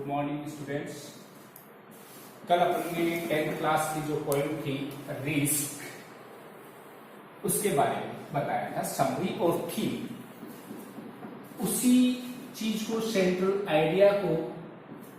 Morning students. कल अपन ने 10th class की जो पोएम थी रिस्क, उसके बारे में बताया था, समरी और थीम। उसी चीज को, सेंट्रल आइडिया को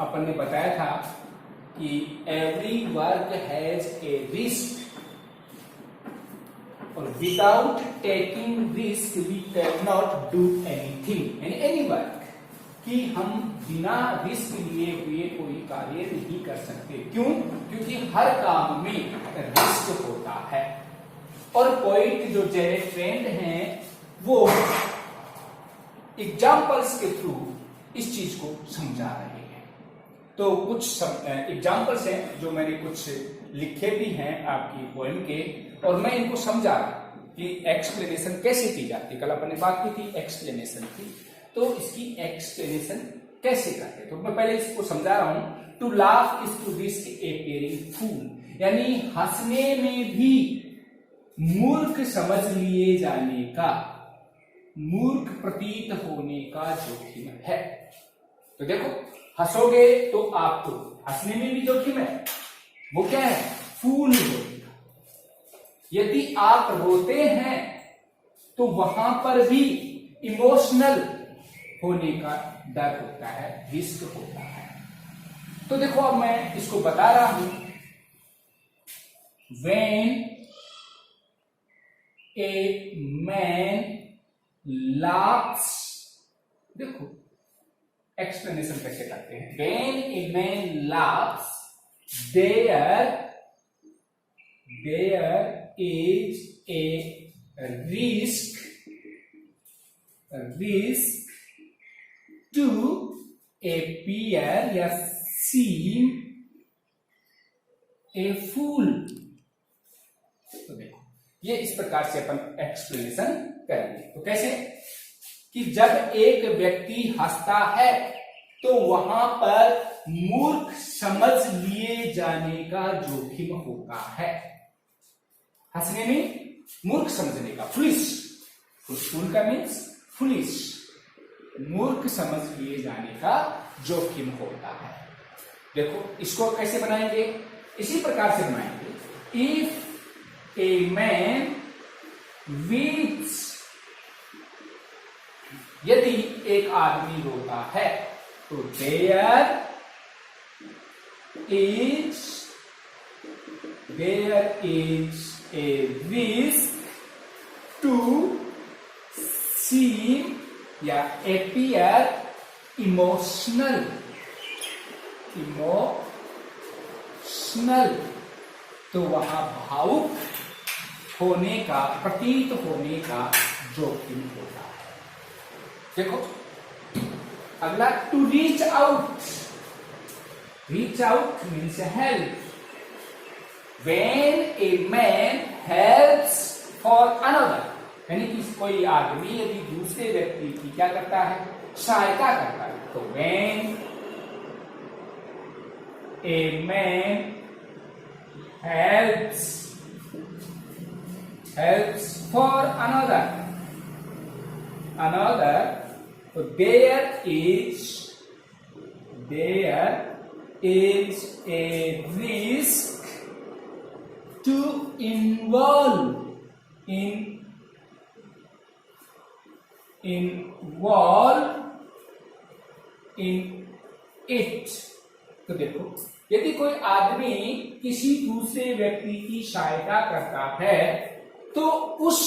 अपन ने बताया था कि every work has a risk और without taking risk we can not do anything, यानी एनी वर्क, कि हम बिना रिस्क लिए हुए कोई कार्य नहीं कर सकते। क्यों? क्योंकि हर काम में रिस्क होता है। और पोइट जो जेरेड ट्रेंड हैं वो एग्जाम्पल्स के थ्रू इस चीज को समझा रहे हैं। तो कुछ एग्जाम्पल्स हैं जो मैंने कुछ लिखे भी हैं आपकी पोएम के, और मैं इनको समझा रहा कि एक्सप्लेनेशन कैसे की जाती है। कल अपन ने बात की थी एक्सप्लेनेशन की, तो इसकी एक्सप्लेनेशन कैसे करते हैं। तो मैं पहले इसको समझा रहा हूं। To laugh is to risk appearing fool, यानी हंसने में भी मूर्ख समझ लिए जाने का, मूर्ख प्रतीत होने का जोखिम है। तो देखो, हंसोगे तो आपको हंसने में भी जोखिम है। वो क्या है? फूल होगा। यदि आप रोते हैं तो वहां पर भी इमोशनल होने का डर होता है, रिस्क होता है। तो देखो, अब मैं इसको बता रहा हूं। When a man laughs, देखो एक्सप्लेनेशन कैसे करते हैं। When a man laughs, there is a risk to appear या seem a fool। तो देखो, ये इस प्रकार से अपन एक्सप्लेनेशन करेंगे। तो कैसे? कि जब एक व्यक्ति हंसता है तो वहां पर मूर्ख समझ लिए जाने का जोखिम होता है। हंसने में मूर्ख समझने का, फुलिश, फूल का मीन्स फुलिश, मूर्ख समझ लिए जाने का जोखिम होता है। देखो, इसको कैसे बनाएंगे? इसी प्रकार से बनाएंगे। इफ ए मैन वीप्स, यदि एक आदमी रोता है तो there is a risk to seem या एपियर इमोशनल, तो वहां भावुक होने का, प्रतीत होने का जोखिम होता है। देखो अगला, to reach out. Reach out means help. When a man helps for another, यानी कि कोई आदमी यदि दूसरे व्यक्ति की क्या करता है? सहायता करता है। तो when a man helps for another, so there is a risk to involve in it। तो देखो, यदि कोई आदमी किसी दूसरे व्यक्ति की सहायता करता है तो उस,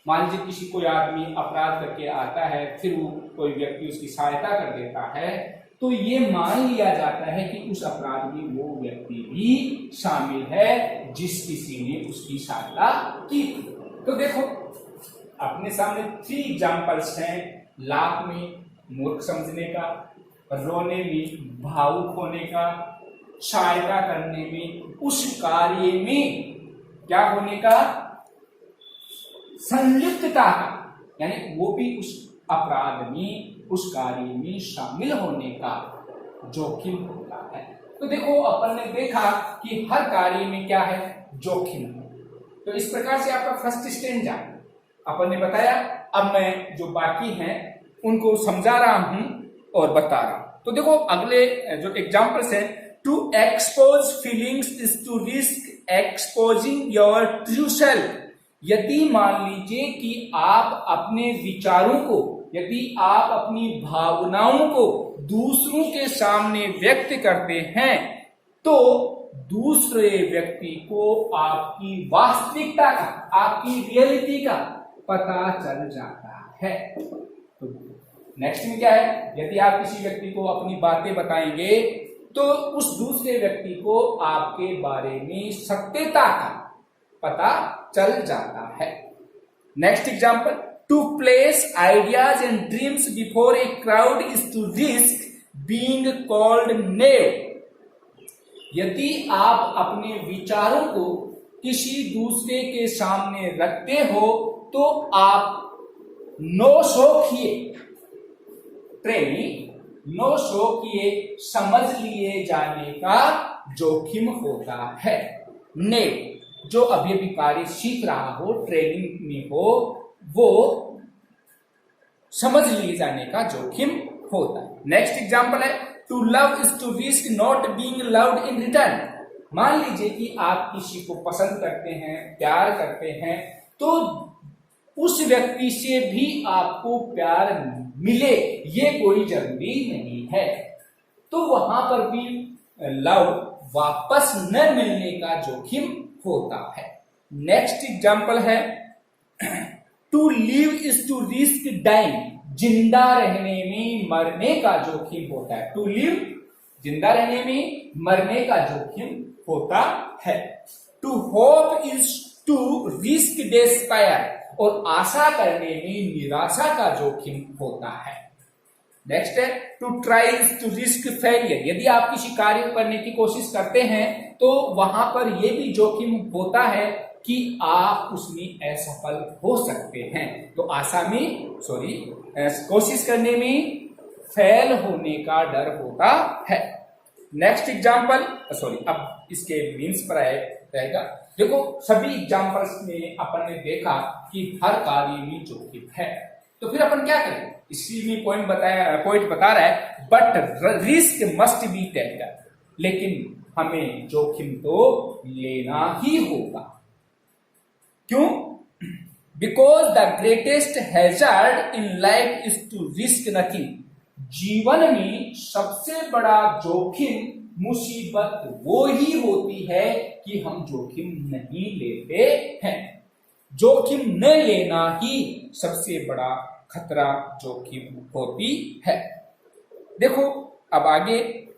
मान लीजिए किसी कोई आदमी अपराध करके आता है, फिर वो कोई व्यक्ति उसकी सहायता कर देता है, तो ये मान लिया जाता है कि उस अपराध में वो व्यक्ति भी शामिल है जिस किसी ने उसकी सहायता की। तो देखो, अपने सामने 3 एग्जाम्पल्स हैं। लाभ में मूर्ख समझने का, रोने में भावुक होने का, सहायता करने में, उस कार्य में क्या होने का? संलिप्तता का, यानी वो भी उस अपराध में, उस कार्य में शामिल होने का जोखिम होता है। तो देखो, अपन ने देखा कि हर कार्य में क्या है? जोखिम है। तो इस प्रकार से आपका फर्स्ट स्टेंजा अपन ने बताया। अब मैं जो बाकी हैं उनको समझा रहा हूं और बता रहा हूं। तो देखो अगले जो एग्जाम्पल्स है, to expose feelings is to risk exposing your true self. यदि मान लीजिए कि आप अपने विचारों को, यदि आप अपनी भावनाओं को दूसरों के सामने व्यक्त करते हैं तो दूसरे व्यक्ति को आपकी वास्तविकता का, आपकी रियलिटी का पता चल जाता है। तो नेक्स्ट में क्या है, यदि आप किसी व्यक्ति को अपनी बातें बताएंगे तो उस दूसरे व्यक्ति को आपके बारे में सत्यता का पता चल जाता है। Next example, to place ideas and dreams before a crowd is to risk being called naive. यदि आप अपने विचारों को किसी दूसरे के सामने रखते हो तो आप नो शो किए, नो शो किए समझ लिए जाने का जोखिम होता है। नेव जो अभी अभी कार्य सीख रहा हो, ट्रेनिंग में हो, वो समझ लिए जाने का जोखिम होता है। नेक्स्ट एग्जांपल है, to love is to risk not being loved in return. मान लीजिए कि आप किसी को पसंद करते हैं, प्यार करते हैं, तो उस व्यक्ति से भी आपको प्यार मिले ये कोई जरूरी नहीं है, तो वहां पर भी लव वापस न मिलने का जोखिम होता है। नेक्स्ट एग्जांपल है, to live is to risk dying. जिंदा रहने में मरने का जोखिम होता है। टू लिव जिंदा रहने में मरने का जोखिम होता है। To hope is to risk despair. और आशा करने में निराशा का जोखिम होता है। नेक्स्ट है, to try is to risk failure. यदि आप किसी कार्य को करने की कोशिश करते हैं तो वहां पर यह भी जोखिम होता है कि आप उसमें असफल हो सकते हैं। तो आशा में कोशिश करने में फेल होने का डर होता है। नेक्स्ट एग्जांपल, अब इसके मीन्स पर रहेगा। देखो सभी एग्जांपल्स में अपन ने देखा कि हर कार्य में जोखिम है, तो फिर अपन क्या करें? इसी में पॉइंट बता रहा है, but risk must be taken. लेकिन हमें जोखिम तो लेना ही होगा। क्यों? Because the greatest hazard in life is to risk nothing. जीवन में सबसे बड़ा जोखिम, मुसीबत वो ही होती है कि हम जोखिम नहीं लेते हैं। जोखिम न लेना ही सबसे बड़ा खतरा जोखिम होती है। देखो अब आगे,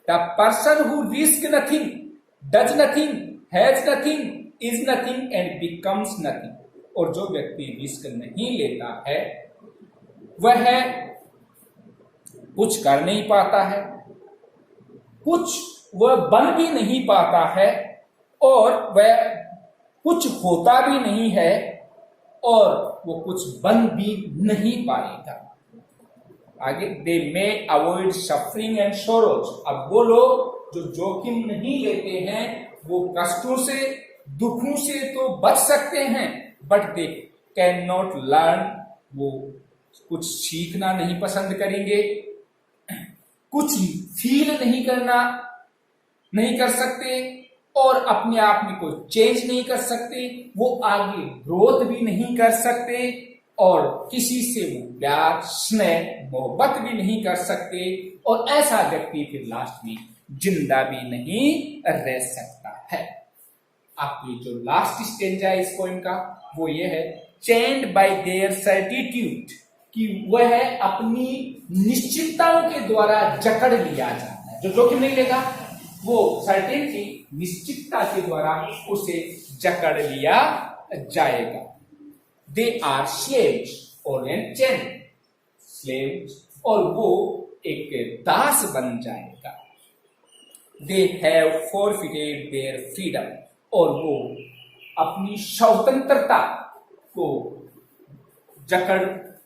the person who risk nothing does nothing has nothing is nothing and becomes nothing. और जो व्यक्ति रिस्क नहीं लेता है वह कुछ कर नहीं पाता है, कुछ वह बन भी नहीं पाता है, और वह कुछ होता भी नहीं है, और वो कुछ बन भी नहीं पाएगा। आगे, दे मे अवॉइड सफरिंग एंड सोरोज। अब वो लोग जो जोखिम नहीं लेते हैं वो कष्टों से, दुखों से तो बच सकते हैं, but they can not learn. वो कुछ सीखना नहीं पसंद करेंगे, कुछ फील नहीं कर सकते, और अपने आप में कोई चेंज नहीं कर सकते, वो आगे ग्रोथ भी नहीं कर सकते, और किसी से वो प्यार, स्नेह, मोहब्बत भी नहीं कर सकते, और ऐसा व्यक्ति फिर लास्ट में जिंदा भी नहीं रह सकता है। आपकी जो लास्ट स्टेज है इस पॉइंट का वो ये है, चेन्ड बाय देयर सर्टिट्यूड, कि वह अपनी निश्चितताओं के द्वारा जकड़ लिया जाता है। जो जोखिम नहीं लेगा वो सर्टेनिटी, निश्चितता के द्वारा उसे जकड़ लिया जाएगा। दे आर स्लेव्स और एन चेन, स्लेव्स, और वो एक दास बन जाएगा। They have forfeited their freedom, और वो अपनी स्वतंत्रता को जकड़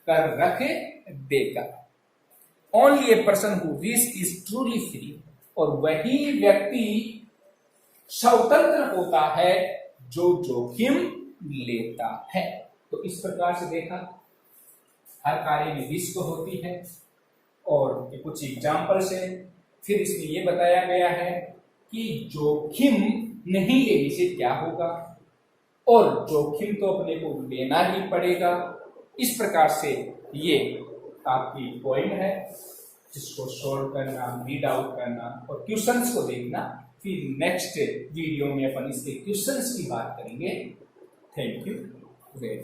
कर रख देगा। Only a person who risk is truly free, और वही व्यक्ति स्वतंत्र होता है जो जोखिम लेता है। तो इस प्रकार से देखा, हर कार्य में रिस्क होती है, और कुछ एग्जाम्पल्स है फिर इसमें यह बताया गया है कि जोखिम नहीं लेने से क्या होगा, और जोखिम तो अपने को लेना ही पड़ेगा। इस प्रकार से ये आपकी पॉइंट है, जिसको सॉल्व करना, रीड आउट करना और क्वेश्चंस को देखना। फिर नेक्स्ट वीडियो में अपन इसके क्वेश्चंस की बात करेंगे। Thank you very much.